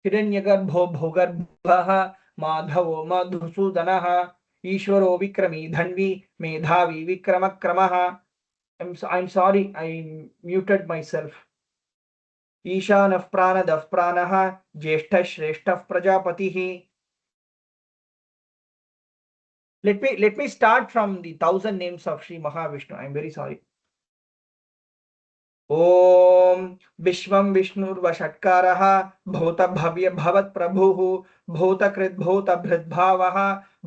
हिरण्यगर्भो भूगर्भः माधवो मधुसूदनः ईश्वरो विक्रमी धन्वी मेधावी विक्रमक्रमः. I'm sorry, I muted myself. ईशानः प्राणदः प्राणः ज्येष्ठः श्रेष्ठः प्रजापतिः. Let me start from the 1,000 names of Sri Mahavishnu. I'm very sorry. ओम विश्वं विष्णुर्वषट्कारः भूतभव्य भवत्प्रभुः भूतकृद्भूतभृद्भावः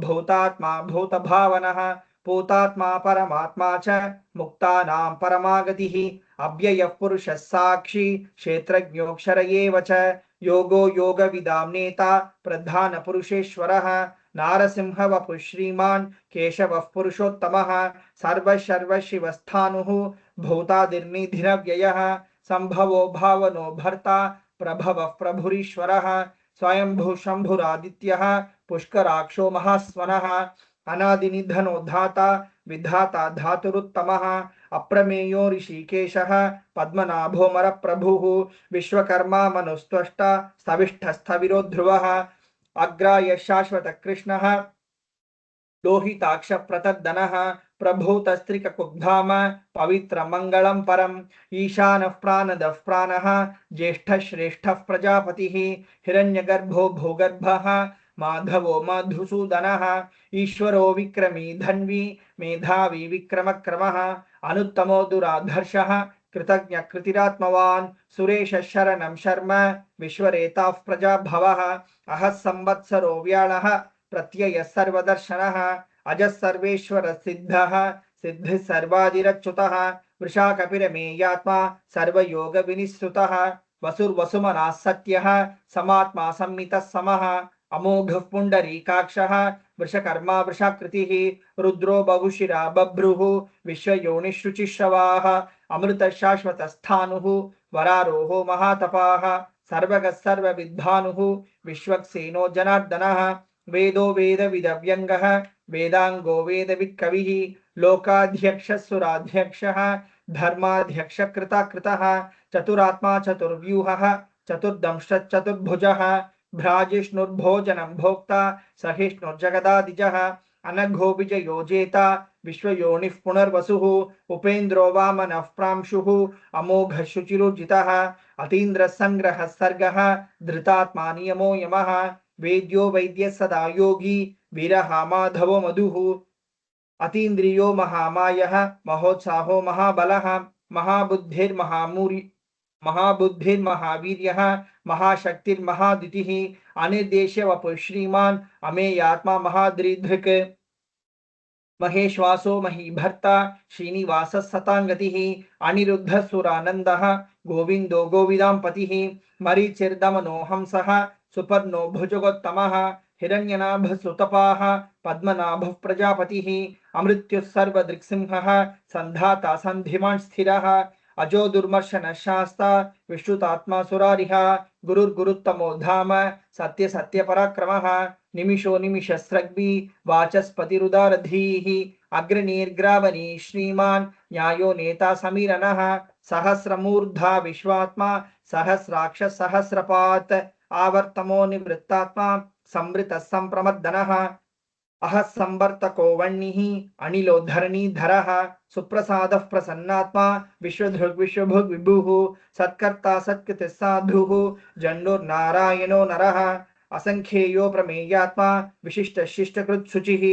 भूतात्मा भूतभावनः पूतात्मा परमात्मा च मुक्तानां परमागतिः अव्ययः पुरुषः साक्षी क्षेत्रज्ञोऽक्षर एव च योगो योगविदां नेता प्रधानपुरुषेश्वरः नारसिंह वपुः श्रीमान् केशवः पुरुषोत्तमः सर्वशिवस्थाणुः भूतादिर्निधिरव्ययः संभवो भावनो भर्ता प्रभवः प्रभुरीश्वरः स्वयंभू शंभुरादित्यः पुष्कराक्षो महास्वनः अनादिनिधनो धाता विधाता धातुरुत्तमः अप्रमेयो ऋषिकेशः पद्मनाभोमरप्रभुः विश्वकर्मा मनुस्त्वष्टा स्तविष्ठस्थविरो ध्रुवः अग्राय शाश्वतकृष्णः लोहिताक्ष प्रतद्दनः प्रभूतस्त्रिककुब्धाम पवित्रमङ्गलं परम् ईशानः प्राणदः प्राणः ज्येष्ठः श्रेष्ठः प्रजापतिः हिरण्यगर्भो भूगर्भः माधवो मधुसूदनः ईश्वरो विक्रमी धन्वी मेधावी विक्रमक्रमः अनुत्तमो दुराधर्षः कृतज्ञ कृतिरात्मवान् सुरेश शरणं शर्म विश्वरेताः प्रजाभवः अहः संवत्सरो व्याळः प्रत्यय सर्वदर्शनः अजः सर्वेश्वर सिद्धः सिद्धिः सर्वादिरच्युतः वृषाकपिरमेयात्मा सर्वयोग विनिश्रुतः वसुर्वसुमनः सत्यः समात्मा संमितः समः अमोघः पुण्डरीकाक्षः वृषकर्मा वृषाकृतिः रुद्रो बहुशिरा बभ्रुः विश्वयोनिशुचिश्रवाः अमृत शाश्वतस्थाणुः वरारोहो महातपाः सर्वगः सर्वविद्भानुः विश्वक्सेनो जनार्दनः वेदो वेदविदव्यङ्गः वेदांगो वेदवित्कविः लोकाध्यक्षः सुराध्यक्षः धर्माध्यक्षः कृताकृतः चतुरात्मा चतुर्व्यूहः चतुर्दंश्चतुर्भुजः भ्राजिष्णुर्भोजनं भोक्ता सहिष्णुर्जगदादिजः अनघो विजयो जेता विश्वयोनिः पुनर्वसुः उपेन्द्रो वामनः प्रांशुः अमोघः शुचिरुजितः अतीन्द्रः संग्रहः सर्गः धृतात्मा नियमो यमः वेद्यो वैद्य सदा योगी वीरः माधवो मधुः अतीन्द्रियो महामायः महोत्साहो महाबलः महाबुद्धिर्महावीर्यः महाशक्तिर्महादितिः अनिर्देश्य वपुः श्रीमान् अमेयात्मा महादृधृक् महेश्वासो महीभर्ता श्रीनिवासः सताङ्गतिः अनिरुद्धः सुरानन्दः गोविन्दो गोविदाम्पतिः मरीचिर्दमनो हंसः सुपर्णो भुजगोत्तमः हिरण्यनाभः सुतपाः पद्मनाभः प्रजापतिः अमृत्युः सर्वदृक्सिंहः सन्धाता सन्धिमान् स्थिरः अजो दुर्मर्शनः शास्ता विश्रुतात्मा सुरारिः गुरुर्गुरुत्तमो धाम सत्य सत्य पराक्रमः निमिषो निमिषस्रग्भि वाचस्पतिरुदारधीः अग्रनीर्ग्रावणी श्रीमान् न्यायो नेता समीरणः सहस्रमूर्धा विश्वात्मा सहस्राक्ष सहस्रपात् आवर्तमो निवृत्तात्मा संवृतः संप्रमद्दनः अहः संवर्तको वह्निः अनिलो धरणीधरः सुप्रसादः प्रसन्नात्मा विश्वधृग् विभुः सत्कर्ता सत्कृतिः साधुः जन्नुर्नारायणो नरः असंख्येयो प्रमेयात्मा विशिष्ट शिष्टकृत् शुचिः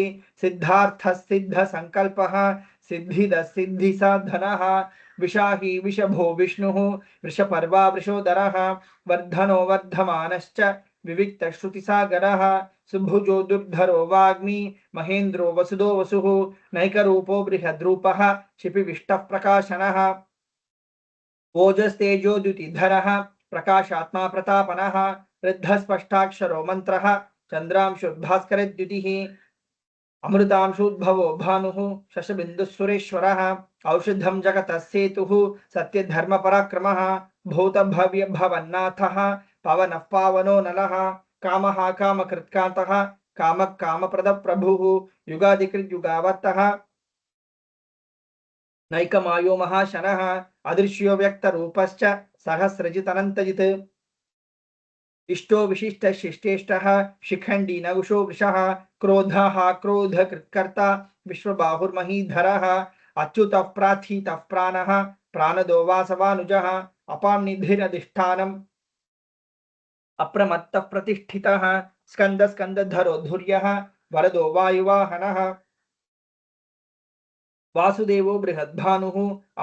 सिद्धार्थः सिद्ध संकल्पः सिद्धिद सिद्धिसाधनः विशाही विषभो विष्णुः वृषपर्वा वृषोदरः वर्धनो वर्धमानश्च विविक्त श्रुतिसागरः सुभुजो दुर्धरो वाग्मी महेन्द्रो वसुदो वसुः नैकरूपो बृहद्रूपः क्षिपिविष्टः प्रकाशनः ओजस्तेजो द्युतिधरः प्रकाशात्मा प्रतापनः वृद्धस्पष्टाक्षरो मन्त्रः चन्द्रांशुर्भास्करद्युतिः अमृतांशुद्भवो भानुः शशबिन्दुः औषधं जगतः सेतुः सत्यधर्मपराक्रमः भूतभव्यभवन्नाथः पवनः पावनो नलः कामः कामकृत्कान्तः कामः कामप्रदप्रभुः युगादिकृद्युगावर्तः नैकमायो महाशनः अदृश्यो व्यक्तरूपश्च सहस्रजित् अनन्तजित् इष्टो विशिष्ट शिष्टेष्टः शिखंडी नगुषो वृषः क्रोधः क्रोधकृत्कर्ता विश्वबाहुर्महीधरः अच्युतः प्राथितः प्राणः प्राणदो वासवानुजः अपां निधिरधिष्ठानम् अप्रमत्तः प्रतिष्ठितः स्कंद स्कंदधरो धुर्यः वरदो वायुवाहनः वासुदेवो बृहद्भानुः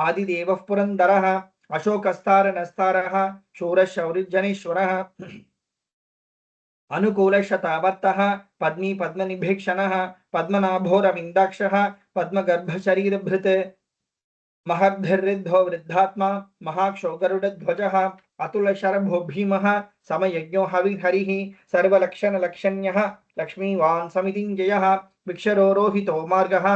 आदिदेवः पुरन्दरः अशोकस्तारनस्तारः शूरशौर्यजनेश्वरः अनुकूलशतावर्तः पद्मी पद्मनिभीक्षणः पद्मनाभोरविन्दाक्षः पद्मगर्भशरीरभृत् महर्धिर्ऋद्धो वृद्धात्मा महाक्षो गरुडध्वजः अतुलशरभो भीमः समयज्ञो हविर्हरिः सर्वलक्षणलक्षण्यः लक्ष्मीवान् समितिञ्जयः विक्षरोरोहितो मार्गः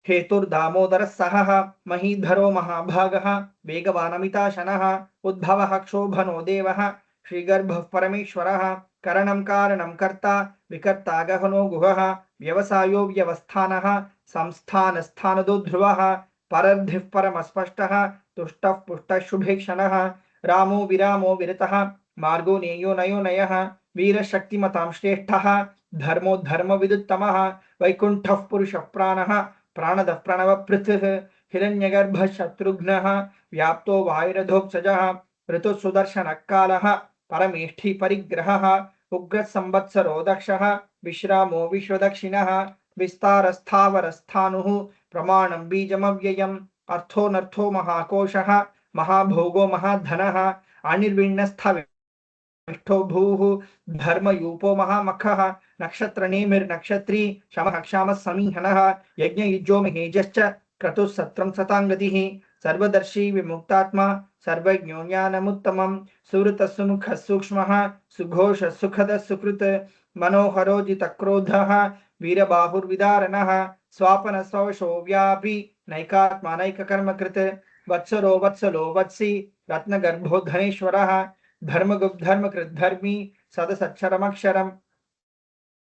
हेतुर्दामोदरः सहः महीधरो महाभागः वेगवानमिताशनः उद्भवः क्षोभनो देवः श्रीगर्भः परमेश्वरः करणं कारणं कर्ता विकर्ता गहनो गुहः व्यवसायो व्यवस्थानः संस्थानस्थानदो ध्रुवः परर्धिः परमस्पष्टः तुष्टः पुष्टः शुभेक्षणः रामो विरामो विरतः मार्गो नेयो नयो नयः वीरशक्तिमतां श्रेष्ठः धर्मो धर्मविदुत्तमः वैकुण्ठः पुरुषः प्राणः प्राणदः प्रणवपृथुः हिरण्यगर्भः शत्रुघ्नः व्याप्तो वायुरधोक्षजः ऋतुः सुदर्शनः कालः परमेष्ठी परिग्रहः उग्रसंवत्सरो दक्षः विश्रामो विश्वदक्षिणः विस्तारस्थावरस्थाणुः प्रमाणं बीजमव्ययम् अर्थोऽनर्थो महाकोशः महाभोगो महाधनः अनिर्विण्णस्थविष्ठो भूः धर्मयूपो महामखः नक्षत्रनेमिर्नक्षत्री शमः क्षामः समीहनः यज्ञयुजो महेजश्च क्रतुः सत्रं सताङ्गतिः सर्वदर्शी विमुक्तात्मा सर्वज्ञो ज्ञानमुत्तमं सुहृतः सुमुखः सूक्ष्मः सुघोषः सुखदः सुकृत् मनोहरो जितक्रोधः वीरबाहुर्विदारणः स्वापन स्वशो व्यापी नैकात्मा नैककर्मकृत् वत्सरो वत्सलो वत्सी रत्नगर्भो धनेश्वरः धर्मगुप्त धर्मकृत् धर्मी सदसक्षरमक्षरम्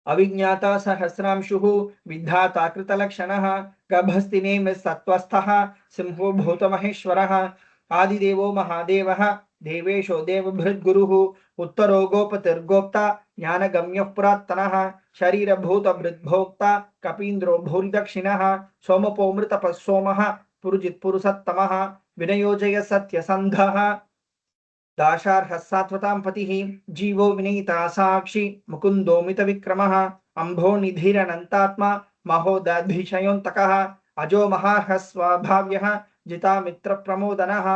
अविज्ञाता सहस्रांशुः विधाता कृतलक्षणः गर्भस्तिनेमि सत्त्वस्थः सिंहो भूतमहेश्वरः आदिदेवो महादेवः देवेशो देवभृद्गुरुः उत्तरो गोपतिर्गोप्ता ज्ञानगम्यः पुरात्तनः शरीरभूतभृद्भोक्ता कपीन्द्रो भूरिदक्षिणः सोमपो मृतपः सोमः पुरुजित्पुरुषत्तमः विनयोजय सत्यसन्धः दाशार्हः सात्वतां पतिः जीवो विनीता साक्षी मुकुन्दो मितविक्रमः अम्भो निधिरनन्तात्मा महोदधिशयोऽन्तकः अजो महार्हः स्वाभाव्यः जिता मित्रप्रमोदनः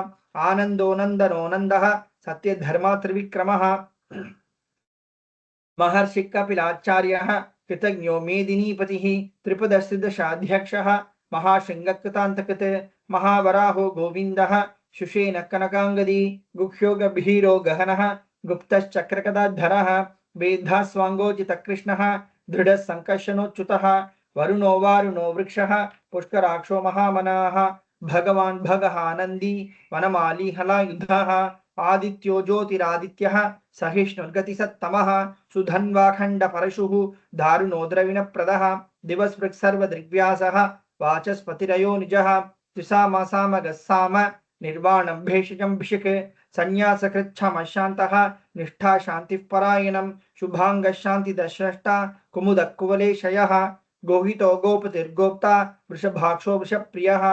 आनन्दो नन्दनो नन्दः सत्यधर्मा त्रिविक्रमः महर्षि कपिलाचार्यः कृतज्ञो मेदिनीपतिः त्रिपदसिद्धशाध्यक्षः महाशृङ्गकृतान्तकृत् महावराहो गोविन्दः शुशेन कनकाङ्गदी गुह्यो गभीरो गहनः गुप्तश्चक्रगदाधरः वेद्धास्वाङ्गोजितकृष्णः दृढः सङ्कर्षणोच्युतः वरुणो वारुणो वृक्षः पुष्कराक्षो महामनाः भगवान् भगहानन्दी वनमाली हलायुधः आदित्यो ज्योतिरादित्यः सहिष्णुर्गतिसत्तमः सुधन्वाखण्डपरशुः दारुणो द्रविणप्रदः दिवसृक् सर्वदृग्व्यासः वाचस्पतिरयो निजः त्रिसामसामगस्साम निर्वाणं भेषजं भिषक् संन्यासकृच्छमः शान्तः निष्ठा शान्तिः परायणं शुभाङ्गः शान्तिदश्रष्टा कुमुदः कुवलेशयः गोहितो गोपतिर्गोप्ता वृषभाक्षो वृषप्रियः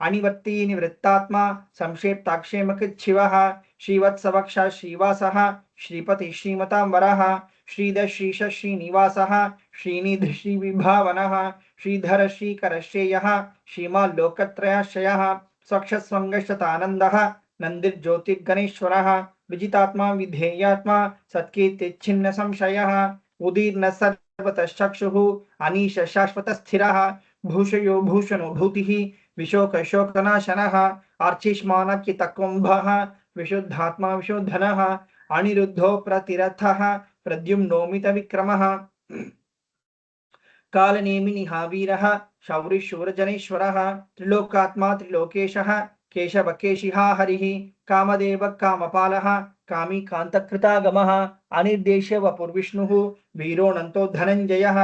अनिवर्ती निवृत्तात्मा संक्षेप्ताक्षेमकृच्छिवः श्रीवत्सवक्षः श्रीवासः श्रीपति श्रीमतांबरः श्रीधर श्रीश श्रीनिवासः श्रीनिधि श्रीविभावनः श्रीधर श्रीकर श्रेयः श्रीमाल्लोकत्रयाश्रयः स्वक्षस्वङ्गशतानन्दः नन्दिर्ज्योतिर्गणेश्वरः विजितात्मा विधेयात्मा सत्कीर्तिच्छिन्न संशयः उदीर्न सर्वतश्चक्षुः अनीश शाश्वतस्थिरः भूषयो भूषणो भूतिः विशोकशोकनाशनः अर्चिष्मानकितकुम्भः विशुद्धात्मा विशुद्धनः अनिरुद्धो प्रतिरथः प्रद्युम्नो मितविक्रमः कालनेमिनिः वीरः शौरिशूरजनेश्वरः त्रिलोकात्मा त्रिलोकेशः केशवकेशिहा हरिः कामदेव कामपालः कामी कान्तकृतागमः अनिर्देश्य वपुर्विष्णुः वीरोऽनन्तो धनञ्जयः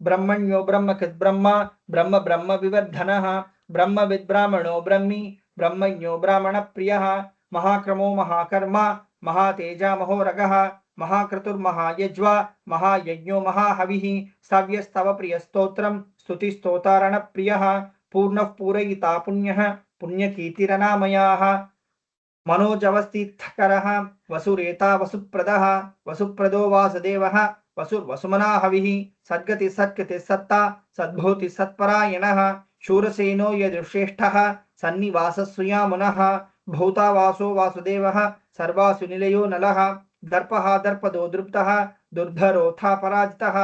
ब्रह्मण्यो ब्रह्मकृद्ब्रह्मा ब्रह्म ब्रह्म विवर्धनः ब्रह्मविद् ब्राह्मणो ब्रह्मी ब्रह्मज्ञो ब्राह्मणप्रियः महाक्रमो महाकर्मा महातेजा महोरगः महाक्रतुर्महायज्वा महायज्ञो महाहविः स्तव्यस्तव प्रियस्तोत्रं स्तुतिस्तोतारणप्रियः पूर्णः पूरयिता पुण्यः पुण्यकीर्तिरनामयाः मनोजवस्तीर्थकरः वसुरेता वसुप्रदः वसुप्रदो वासुदेवः वसुर्वसुमना हविः सद्गति सत्कृति सत्ता सद्भूति सत्परायणः शूरसेनो यदुश्रेष्ठः सन्निवासस्वयामुनः भूतावासो वासुदेवः सर्वासु निलयो नलः दर्पः दर्पदो दृप्तः दुर्धरोऽथा पराजितः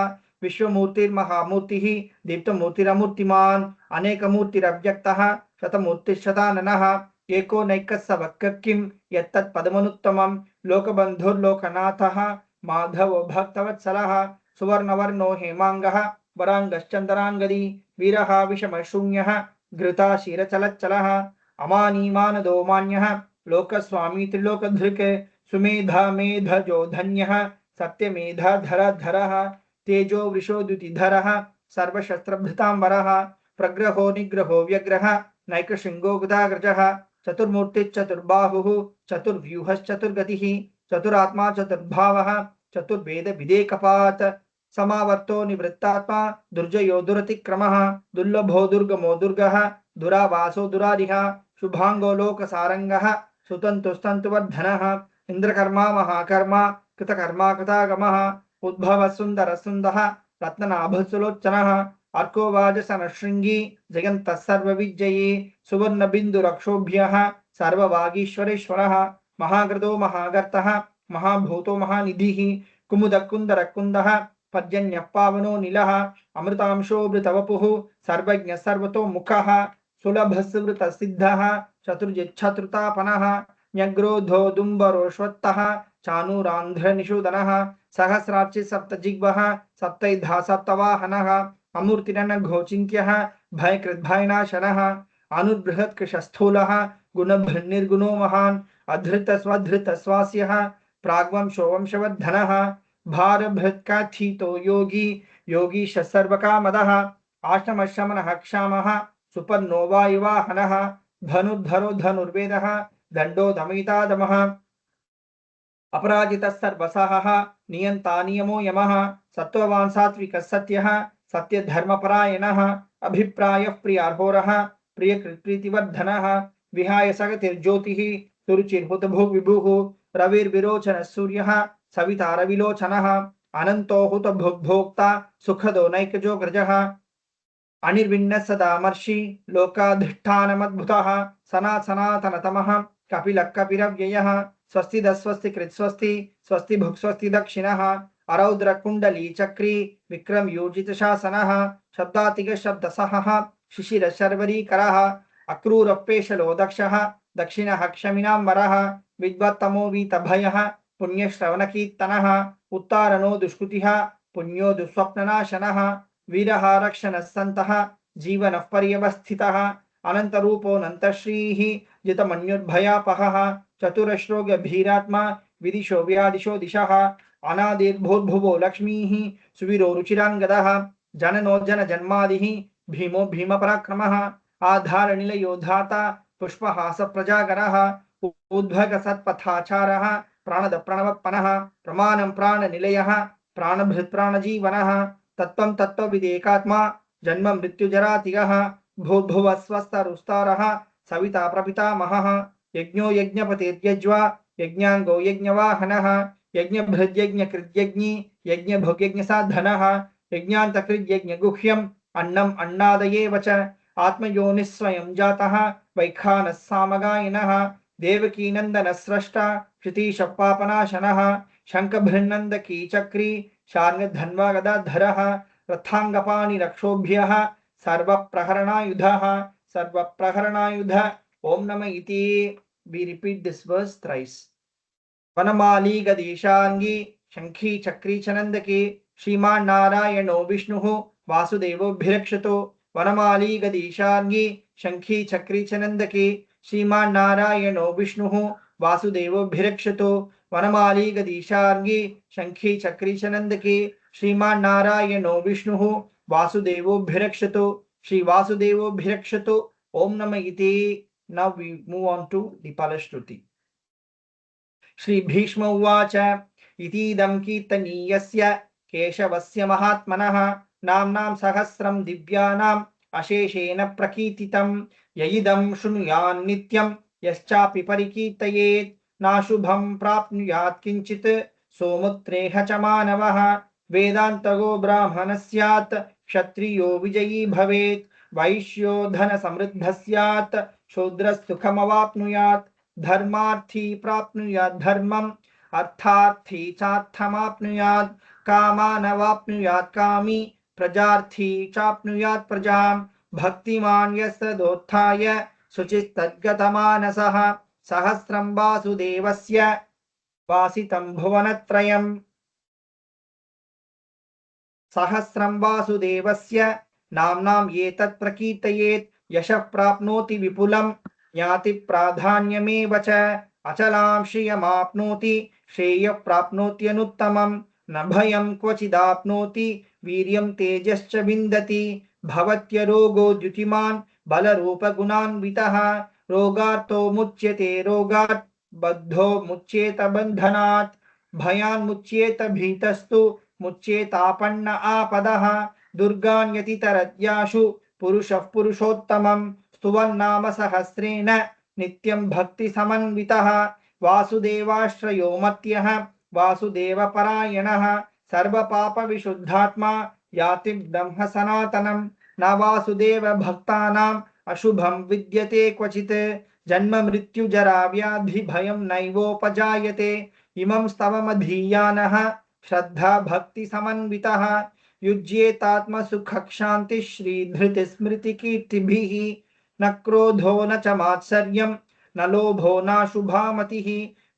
विश्वमूर्तिर्महामूर्तिः दीप्तमूर्तिरमूर्तिमान् अनेकमूर्तिरव्यक्तः शतमूर्तिश्शताननः एको नैकस्सवक्किं यत्तत्पदमनुत्तमं लोकबन्धुर्लोकनाथः माधवो भक्तवत्सलः सुवर्णवर्णो हेमाङ्गः वराङ्गश्चन्द्राङ्गदी वीरः विषमशून्यः घृता क्षीरचलच्चलः अमानीमानदो मान्यः लोकस्वामी त्रिलोकधृक् सुमेधा मेधजो धन्यः सत्यमेधाधरधरः तेजो वृषोद्युतिधरः सर्वशस्त्रभृताम्बरः प्रग्रहो निग्रहो व्यग्रः नैकशृङ्गो गदाग्रजः चतुर्मूर्तिश्चतुर्बाहुः चतुर्व्यूहश्चतुर्गतिः चतुरात्मा चतुर्भावः चतुर्वेदविदेकपात् समावर्तो निवृत्तात्मा दुर्जयो दुरतिक्रमः दुर्लभो दुर्गमो दुर्गः दुरावासो दुरारिः शुभांगो लोकसारंगः सुतन्तुस्तन्तुवर्धनः इंद्रकर्मा महाकर्मा कृतकर्मा कृतागमः उद्भव सुंदर सुंदः रत्ननाभसुलोचनः अर्को वाजसनशृंगी जगन्तः सर्वविजयी सुवर्णबिन्दुरक्षोभ्यः सर्ववागीश्वरेश्वरः महाग्रदो महागर्तः महाभूतो महानिधिः कुमुदकुन्दरकुन्दः पर्जन्यः पावनो नीलः अमृतांशोऽमृतवपुः सर्वज्ञः सर्वतोमुखः सुलभस्मृतसिद्धः चतुर्जिच्छतृतापनः न्यग्रोधो दुम्बरोऽश्वत्थः चाणूरान्ध्रनिषूदनः सहस्रार्चि सप्तजिह्वः सप्तैधा सप्तवाहनः अमूर्तिरनघोचिन्त्यः भयकृद्भयनाशनः अनुबृहत्कृशस्थूलः गुणभृन्निर्गुणो महान् अधृतस्वधृतस्वास्यः प्राग्वंशो वंशवर्धनः भारभृत्काथितो योगी योगीश सर्वकामदः आश्रमशमनः क्षामः सुपर्णो वायुवाहनः धनुर्धरो धनुर्वेदः दण्डो दमितादमः अपराजितः सर्वसहः नियन्ता नियमो यमः सत्त्ववान् सात्विकः सत्यः सत्यधर्मपरायणः अभिप्रायः प्रियार्होरः प्रियकृत्प्रीतिवर्धनः विहाय सगतिर्ज्योतिः सुरुचिर्हुतभुग् विभुः रविर्विरोचनः सूर्यः सविता रविलोचनः अनन्तो हुतभुग्भोक्ता सुखदो नैकजो ग्रजः अनिर्विण्णः सदामर्षि लोकाधिष्ठानमद्भुतः सनातनतमः कपिलः कपिरव्ययः स्वस्ति कृत् स्वस्ति स्वस्ति भुक् स्वस्ति दक्षिणः अरौद्र कुंडली चक्री विक्रम योजित शासनः शब्दातिग शब्दसहः शिशिर शर्वरीकरः अक्रूर पेशलो दक्षः दक्षिणः क्षमिनाम्बरः विद्वत्तमो वीतभयः पुण्यश्रवणकीर्तनः उत्तारणो दुष्कृतिः पुण्यो दुःस्वप्ननाशनः वीरः रक्षणः सन्तः जीवनः पर्यवस्थितः अनन्तरूपोऽनन्तश्रीः जितमन्युर्भयापहः चतुरश्रोगभीरात्मा विदिशो व्यादिशो दिशः अनादिर्भूर्भुवो लक्ष्मीः सुवीरो रुचिराङ्गदः जननो जनजन्मादिः भीमो भीमपराक्रमः आधारनिलयो धाता पुष्पहास प्रजागरः उद्भग सत्पथाचारः प्राणद प्रणवप्पनः प्रमाणं प्राणनिलयः प्राणभृत् प्राणजीवनः तत्त्वं तत्त्वविदेकात्मा जन्म मृत्युजरातिगः भूर्भुवस्वस्तरुस्तारः सविता प्रपितामहः यज्ञो यज्ञपतिर्यज्वा यज्ञाङ्गो यज्ञवाहनः यज्ञभृद्यज्ञकृद्यज्ञी यज्ञभुग्यज्ञसाधनः यज्ञान्तकृद्यज्ञगुह्यम् अन्नम् अन्नादयेव च आत्मयोनिः स्वयं जातः वैखानः सामगायिनः देवकीनन्दनः स्रष्टा क्षितीशपापनाशनः शङ्खभृन्नन्दकी चक्री शार्ङ्गधन्वागदाधरः रथाङ्गपाणिरक्षोभ्यः सर्वप्रहरणायुधः सर्वप्रहरणायुध ओम नमः इति. We repeat this verse thrice. वनमाली गदीशांगी शंखी चक्री चनंदकी श्रीमान नारायणो विष्णुः वासुदेवोऽभिरक्षतो. वनमाली गदीशांगी शंखी चक्री चनंदकी श्रीमान नारायणो विष्णुः वासुदेवोऽभिरक्षतो. वनमाली गदीशांगी शंखी चक्री चनंदकी श्रीमान नारायणो विष्णुः वासुदेवोऽभिरक्षतो. श्री वासुदेवोऽभिरक्षतो. ओम नमः इति. Now we move on to the Palashruti. Shri Bhishma Uvacha इतीदं कीर्तनीयस्य केशवस्य महात्मनः नाम्नां सहस्रं दिव्यानाम् अशेषेण प्रकीर्तितं यइदं शृणुयान् नित्यं यश्चापि परिकीर्तयेत् नाशुभं प्राप्नुयात् किञ्चित् सोमुत्रेह च मानवः वेदान्तगो ब्राह्मणः स्यात् क्षत्रियो विजयी भवेत् वैश्यो धन समृद्धः स्यात् शूद्रसुखमवाप्नुयात् धर्मार्थी प्राप्नुयात् धर्मम् अर्थार्थी चार्थमाप्नुयात् कामानवाप्नुयात् कामी प्रजार्थी चाप्नुयात् प्रजां भक्तिमान् यस्तदोत्थाय शुचिस्तद्गतमानसः सहस्रं वासुदेवस्य वासितं भुवनत्रयम् सहस्रं वासुदेवस्य नाम्नाम् एतत् प्रकीर्तयेत् यशः प्राप्नोति विपुलं ज्ञाति प्राधान्यमेव च अचलां श्रियमाप्नोति श्रेयः प्राप्नोत्यनुत्तमं न भयं क्वचिदाप्नोति वीर्यं तेजश्च विन्दति भवत्यरोगो द्युतिमान् बलरूपगुणान्वितः रोगार्तो मुच्यते रोगात् बद्धो मुच्येत बन्धनात् भयान्मुच्येत भीतस्तु मुच्येतापन्न आपदः दुर्गान्यतितरद्याशु पुरुषः पुरुषोत्तमं स्तुवन्नाम सहस्रेण नित्यं भक्तिसमन्वितः वासुदेवाश्रयो मत्यः वासुदेवपरायणः सर्वपापविशुद्धात्मा याति ब्रह्म सनातनं न वासुदेव भक्तानाम् अशुभं विद्यते क्वचित् जन्म मृत्यु जरा व्याधि भयं नैवोपजायते इमं स्तवमधीयानः श्रद्धा भक्ति समन्वितः युज्येतात्म सुख क्षांति श्रीधृति स्मृति कीर्तिभिः न क्रोधो न च मात्सर्यं न लोभो न शुभामतिः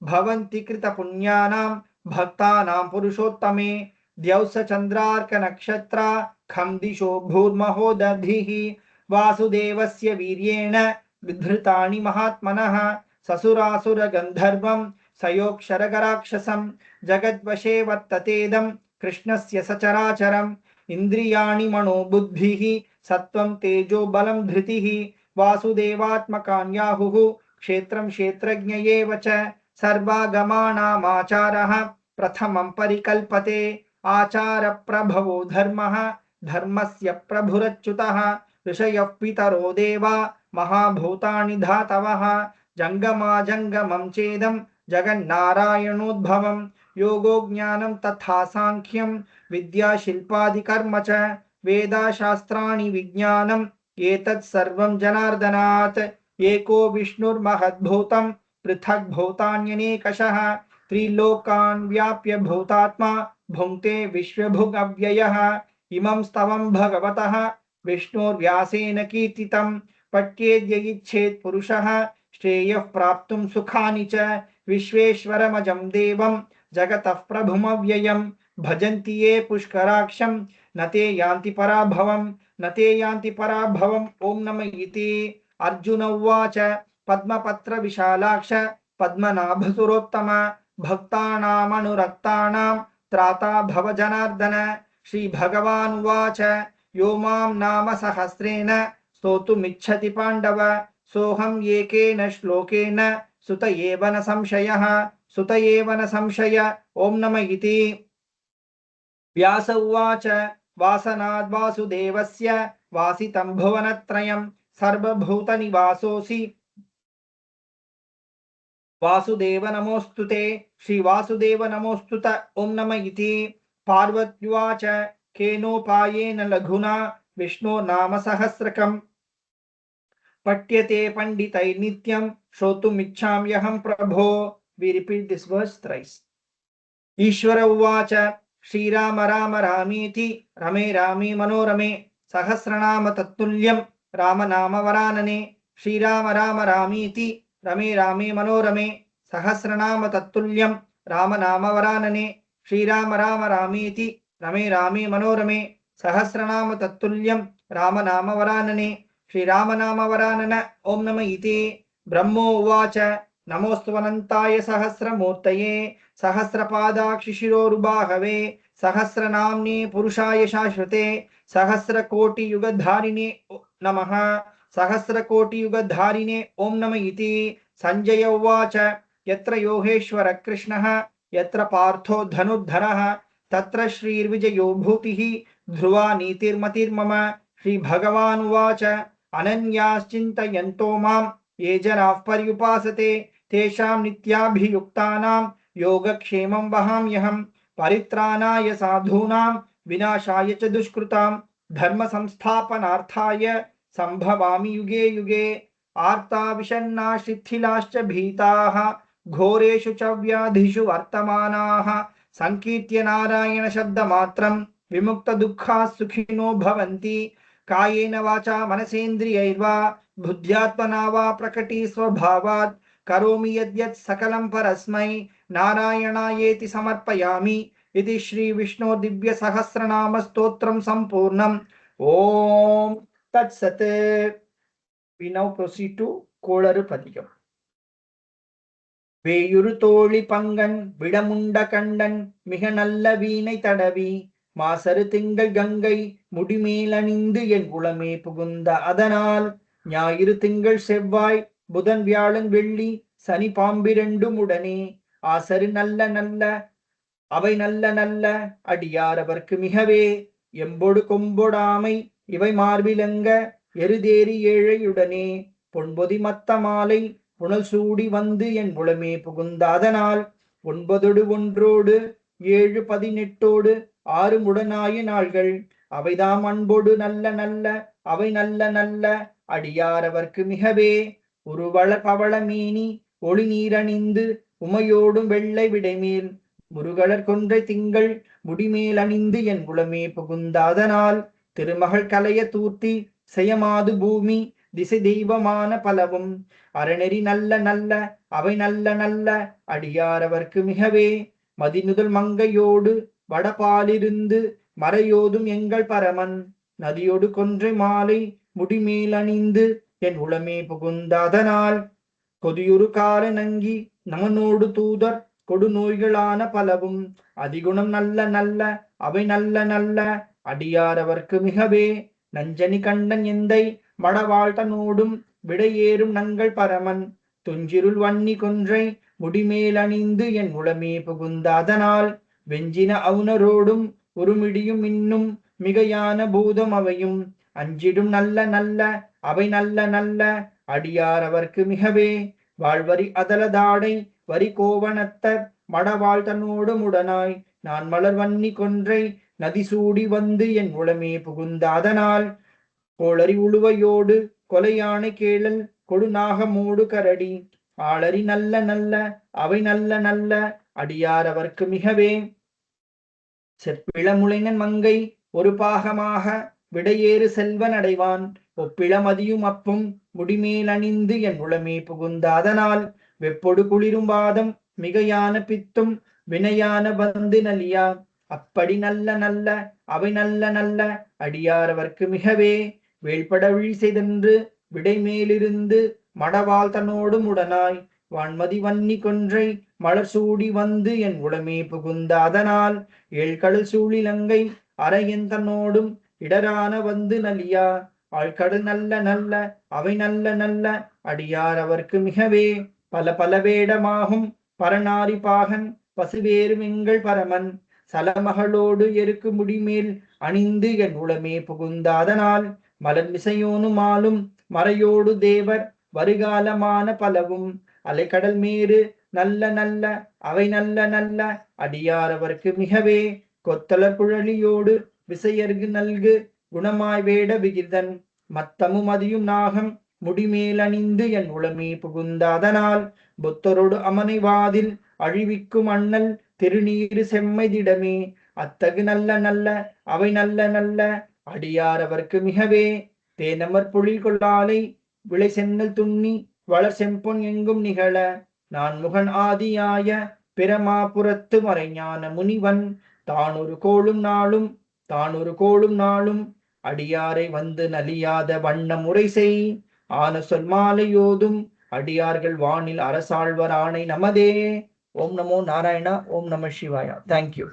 भवन्ति कृत पुण्यानां भक्तानां पुरुषोत्तमे द्यौस चन्द्रार्क नक्षत्रा खं दिशो भूर्महोदधिः वासुदेवस्य वीर्येण विधृतानि महात्मनः ससुरासुर गन्धर्वं सयोक्षरगराक्षसं जगद्वशे वर्ततेदं कृष्णस्य सचराचरम् इन्द्रियाणि मनोबुद्धिः सत्त्वं तेजो बलं धृतिः वासुदेवात्मकान्याहुः क्षेत्रं क्षेत्रज्ञ एव च सर्वागमानामाचारः प्रथमं परिकल्पते आचारप्रभवो धर्मः धर्मस्य प्रभुरच्युतः ऋषयः पितरो देवा महाभूतानि धातवः जङ्गमाजङ्गमं चेदं जगन्नारायणोद्भवं योगो ज्ञानं तथा सांख्यं विद्या शिल्पादिकर्म च वेदाशास्त्राणि विज्ञानम् एतत् सर्वं जनार्दनात् एको विष्णुर्महद्भूतं पृथक् भूतान्यनेकशः त्रिलोकान् व्याप्य भूतात्मा भुङ्क्ते विश्वभुगव्ययः इमं स्तवं भगवतः विष्णुर्व्यासेन कीर्तितं पठ्येद्य इच्छेत् पुरुषः श्रेयः प्राप्तुं सुखानि च विश्वेश्वरमजं देवं जगतः प्रभुमव्ययं भजन्ति ये पुष्कराक्षं न ते यान्ति पराभवं न ते यान्ति पराभवम् ॐ नमः इति अर्जुन उवाच पद्मपत्र विशालाक्ष पद्मनाभसुरोत्तम भक्तानामनुरक्तानां त्राता भव जनार्दन श्रीभगवान् उवाच यो मां नाम सहस्रेण स्तोतुमिच्छति पाण्डव सोऽहं एकेन श्लोकेन सुत एव न संशयः सुत एव न संशय ॐ नमः इति व्यास उवाच वासनाद् वासुदेवस्य वासितं भुवनत्रयं सर्वभूतनिवासोऽसि वासुदेव नमोऽस्तुते श्रीवासुदेव नमोऽस्तुत ॐ नमः इति पार्वत्युवाच केनोपायेन लघुना विष्णो नाम सहस्रकम् पठ्यते पंडितैर्नित्यं श्रोतुमिच्छाम्यहं प्रभो। We repeat this verse thrice. ईश्वर उवाच श्रीराम राम रामीति रमे रामी मनोरमे सहस्रनाम तत्तुल्यं राम नाम वरानने श्रीराम राम रामीति रमे रामे मनोरमे सहस्रनाम तत्तुल्यं राम नाम वरानने श्रीराम राम रामीति रमे रामे मनोरमे सहस्रनाम तत्तुल्यं राम नाम वरानने श्रीराम नाम वरानन ओम नमः इति ब्रह्मो उवाच नमोऽस्त्वनन्ताय सहस्रमूर्तये सहस्रपादाक्षिशिरोरुबाहवे सहस्रनाम्ने पुरुषाय शाश्वते सहस्रकोटियुगधारिणे नमः सहस्रकोटियुगधारिणे ओम नमः इति संजय उवाच यत्र योगेश्वर कृष्णः यत्र पार्थो धनुर्धरः तत्र श्रीर्विजयो भूतिः ध्रुवा नीतिर्मतिर्मम। श्रीभगवानुवाच अनन्याश्चिन्तयन्तो मां ये जनाः पर्युपासते तेषां नित्याभियुक्तानां योगक्षेमं वहाम्यहम्। परित्राणाय साधूनां विनाशाय च दुष्कृतां धर्म संस्थापनार्थाय संभवामि युगे युगे। आर्ता विषण्णा शिथिलाश्च भीताः घोरेषु च व्याधिषु वर्तमानाः संकीर्त्य नारायण शब्दमात्रं विमुक्तदुःखाः सुखिनो भवन्ति। कायेन वाचा मनसेन्द्रियैर्वा बुद्ध्यात्मना वा प्रकटी स्वभावात् करोमि यद्यत् सकलं परस्मै नारायणायेति समर्पयामि। इति श्री विष्णु दिव्य सहस्रनाम स्तोत्रम संपूर्णम। ओम तत्सत्। We now proceed to Kolaru Padiyam. வேயுறு தோழி பங்கன் விடமுண்ட கண்டன் மிக நல்ல வீணை தடவி மாசரு திங்கள் கங்கை முடிமேலணிந்து என் உளமே புகுந்த அதனால் ஞாயிறு திங்கள் செவ்வாய் புதன் வியாழன் வெள்ளி சனி பாம்பிரண்டும் உடனே ஆசரு நல்ல நல்ல அவை நல்ல நல்ல அடியார் அவர்க்கு மிகவே எம்பொடு கொம்பொடாமை இவை மார்பிலங்க எருதேறி ஏழையுடனே பொன்பொதி மத்த மாலை புனல் சூடி வந்து என் உளமே புகுந்த அதனால் 9 ஒன்றோடு 7 18 6 முடனாய நாள்கள் அவைதாம் அன்பொடு நல்ல நல்ல அவை நல்ல நல்ல அடியார் அவர்க்கு மிகவே உருவள பவள மீனி ஒளி நீரணிந்து உமையோடும் வெள்ளை விடைமேல் முருகலர் கொன்றை திங்கள் முடிமேல் அணிந்து என் உளமே புகுந்த அதனால் திருமகள் கலைய தூர்த்தி செய்யமாது பூமி திசை தெய்வமான பலவும் அறநெறி நல்ல நல்ல அவை நல்ல நல்ல அடியார் அவர்க்கு மிகவே மதிநுதல் மங்கையோடு வடபாலிருந்து மறையோதும் எங்கள் பரமன் நதியோடு கொன்றை மாலை முடிமேல் அணிந்து என் உளமே புகுந்த அதனால் கொதியுறு கால நங்கி நமனோடு தூதர் கொடு நோய்களான பலவும் அதிகுணம் நல்ல நல்ல அவை நல்ல நல்ல அடியார் அவர்க்கு மிகவே நஞ்சனி கண்டன் எந்தை மடவாழ்த்தனோடும் விடையேறும் நங்கள் பரமன் துஞ்சிருள் வன்னி கொன்றை முடிமேல் அணிந்து என் உளமே புகுந்த அதனால் வெஞ்சின அவுணரோடும் உருமிடியும் இன்னும் மிகையான பூதம் அவையும் அஞ்சிடும் நல்ல நல்ல அவை நல்ல நல்ல அடியார் அவர்க்கு மிகவே வாழ்வரி அதலதாடை வரி கோவணத்தர் மடவாழ்த்தனோடும் உடனாய் நான் மலர் வன்னி கொன்றை நதி சூடி வந்து என் உளமே புகுந்த அதனால் கோளரி உழுவையோடு கொலையானை கேளல் கொடுநாகமோடு கரடி ஆளரி நல்ல நல்ல அவை நல்ல நல்ல அடியார் அவர்க்கு மிகவே செப்பிளமுளைனன் மங்கை ஒரு பாகமாக விடையேறு செல்வன் அடைவான் ஒப்பிளமதியும் அப்பும் முடிமேல் அணிந்து என் உளமே புகுந்த அதனால் வெப்பொடு குளிரும் வாதம் மிகையான பித்தும் வினையான வந்து நலியா அப்படி நல்ல நல்ல அவை நல்ல நல்ல அடியார் அவர்க்கு மிகவே வேள்பட விழி செய்தென்று விடைமேலிருந்து மடவாள் தன்னோடும் உடனாய் வான்மதி வன்னி கொன்றை மலர் சூடி வந்து என் உளமே புகுந்த அதனால் ஏழ்கடல் சூழிலங்கை அரையன் தன்னோடும் இடரான வந்து நலியா ஆழ்கடல் நல்ல நல்ல அவை நல்ல நல்ல அடியார் அவர்க்கு மிகவே பல பல வேடமாகும் பரநாரி பாகன் பசுவேறும் எங்கள் பரமன் சலமகளோடு எருக்கு முடிமேல் அணிந்து என் உளமே புகுந்த அதனால் மலர் மிசையோனும் ஆளும் மறையோடு தேவர் வருகாலமான பலவும் அலைக்கடல் மேறு நல்ல நல்ல அவை நல்ல நல்ல அடியார் அவர்க்கு மிகவே கொத்தலர் குழலியோடு விசையர்கு நல்கு குணமாய் வேட விகிர்தன் மத்தமும் அதியும் நாகம் முடிமேல் அணிந்து என் உளமே புகுந்த அதனால் புத்தரோடு அமனை வாதில் அழிவிக்கும் அண்ணல் திருநீரு செம்மைதிடமே அத்தகு நல்ல நல்ல அவை நல்ல நல்ல அடியார் அவர்க்கு மிகவே தேனமர் பொழில் கொள்ளாலை விளை சென்னல் துண்ணி வளர் செம்பொன் எங்கும் நிகழ நான் முகன் ஆதியாய பிரமாபுரத்து மறைஞான முனிவன் தானொரு கோளும் நாளும் அடியாரை வந்து நலியாத வண்ண முறை செய் ஆன சொல் மாலையோதும் அடியார்கள் வானில் அரசாழ்வர் ஆணை நமதே. ஓம் நமோ நாராயணா. ஓம் நம சிவாயா. தேங்க்யூ.